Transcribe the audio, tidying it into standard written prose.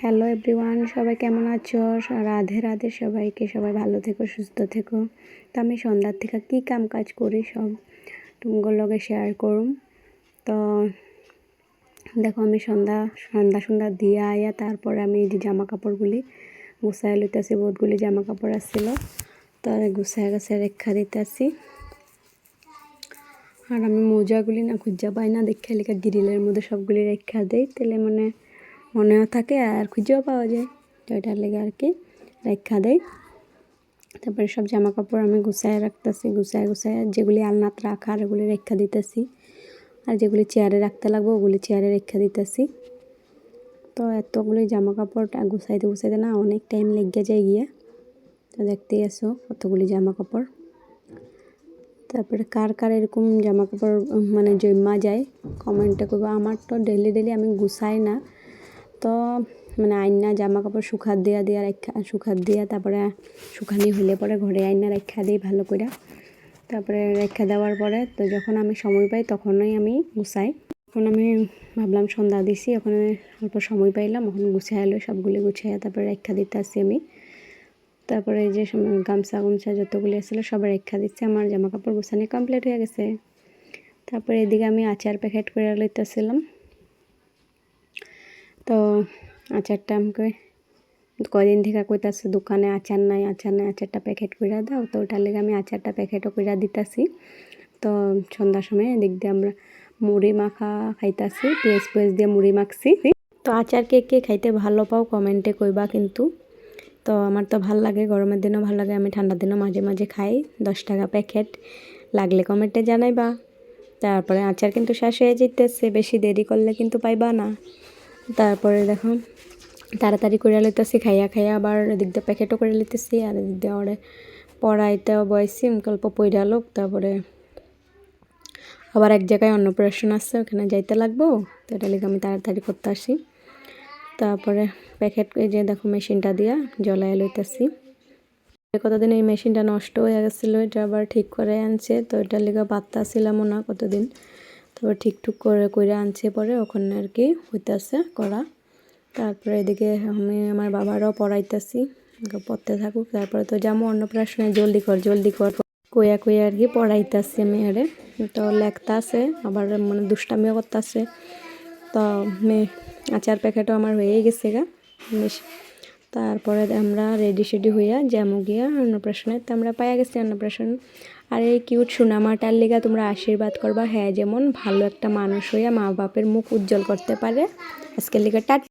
Hello everyone, সবাই কেমন আছো? রাধে রাধে সবাইকে। সবাই ভালো থেকো, সুস্থ থেকো। তো আমি সন্ধ্যার থেকে কী কাম কাজ করি সব তোমার লগে শেয়ার করুম। তো দেখো, আমি সন্ধ্যা দিয়ে আয়া তারপরে আমি এই যে জামা কাপড়গুলি গুছাই লইতেছি। বহুতগুলি জামা কাপড় আসছিল, তো গুছাই রেখা দিতেছি। আর আমি মোজাগুলি না খুঁজা পাই না, দেখে লেখা গ্রিলের মধ্যে সবগুলি রেখা দেই, তাহলে মনেও থাকে আর খুঁজেও পাওয়া যায়। তো এটার লেগে আর কি রেখা দেয়। তারপরে সব জামা কাপড় আমি গুছাই রাখতেছি, গুছাই যেগুলি আলনাত রাখার ওগুলি রেখা দিতেছি, আর যেগুলি চেয়ারে রাখতে লাগবে ওগুলি চেয়ারে রেখা দিতেছি। তো এতগুলি জামা কাপড়টা গুছাইতে না অনেক টাইম লেগে যায় গিয়ে। তো দেখতেই আসো কতগুলি জামা কাপড়। তারপরে কার এরকম জামা কাপড় মানে জমা যায় কমেন্টে করবো। আমার তো ডেলি আমি গুছাই না, তো মানে আইনা জামা কাপড় শুকাত দিয়া তারপরে শুকানি হলে পরে ঘরে আইনা রেখা দিই ভালো করে। তারপরে রেখা দেওয়ার পরে তো যখন আমি সময় পাই তখনই আমি গুছাই। এখন আমি ভাবলাম সন্ধ্যা দিছি, ওখানে অল্প সময় পাইলাম, এখন গুছাইলো সবগুলি গুছাইয়া তারপরে রেখা দিতে আসি আমি। তারপরে এই যে গামছা যতগুলি আসলে সবাই রেখা দিচ্ছে। আমার জামা কাপড় গুছানি কমপ্লিট হয়ে গেছে। তারপরে এদিকে আমি আচার প্যাকেট করে লইতেছিলাম। তো আচারটা আমাকে কদিন থেকে কইতাছে দোকানে আচার নাই, আচারটা প্যাকেট করে দাও। তো ওটার লেগে আমি আচারটা প্যাকেটও করে দিতেছি। তো সন্ধ্যার সময় এদিক দিয়ে আমরা মুড়ি মাখা খাইতাছি, পেঁয়াজ দিয়ে মুড়ি মাখছি। তো আচার কে খাইতে ভালো পাও কমেন্টে কইবা কিন্তু। তো আমার তো ভাল লাগে, গরমের দিনও ভালো লাগে, আমি ঠান্ডার দিনও মাঝে মাঝে খাই। 10 টাকা প্যাকেট, লাগলে কমেন্টে জানাইবা। তারপরে আচার কিন্তু শেষ হয়ে যেতেছে, বেশি দেরি করলে কিন্তু পাইবা না। তারপরে দেখো তাড়াতাড়ি করে লইতেছি, খাইয়া আবার এদিক দিয়ে প্যাকেটও করে লইতেছি, আর এদিক দিয়ে ওরে পড়াইতেও বয়সি অল্প পইরা লোক। তারপরে আবার এক জায়গায় অন্নপ্রাশন আছে, ওখানে যাইতে লাগবো, তো এটা লিখে আমি তাড়াতাড়ি করতে আসি। তারপরে প্যাকেট এই যে দেখো মেশিনটা দিয়া জ্বলাই লইতেছি। কতদিন এই মেশিনটা নষ্ট হয়ে গেছিলো, এটা আবার ঠিক করে আনছে। তো এটার লিগে পাত্তা ছিলামও না কতদিন, তারপর ঠিকঠুক করে আনছে পরে ওখানে আর কি হইতেছে করা। তারপরে এদিকে আমি আমার বাবারাও পড়াইতেছি, পড়তে থাকুক। তারপরে তো যাবো অন্নপ্রাশনে, জলদি কর কইয়া আর কি পড়াইতেছি আমি আরে। তো লেখতা আছে, আবার মানে দুষ্টামিও করতেছে। তো আচার প্যাকেটও আমার হয়েই গেছে গা। তারপরে আমরা রেডি হইয়া যামু গিয়া অন্নপ্রাশনে। তো আমরা পাইয়া গেছি অন্নপ্রাশন। আর এই কিউট সোনামাটার লিগা তোমরা আশীর্বাদ করবা, হ্যাঁ যেমন ভালো একটা মানুষ হইয়া মা বাপের মুখ উজ্জ্বল করতে পারে। আজকের লিগা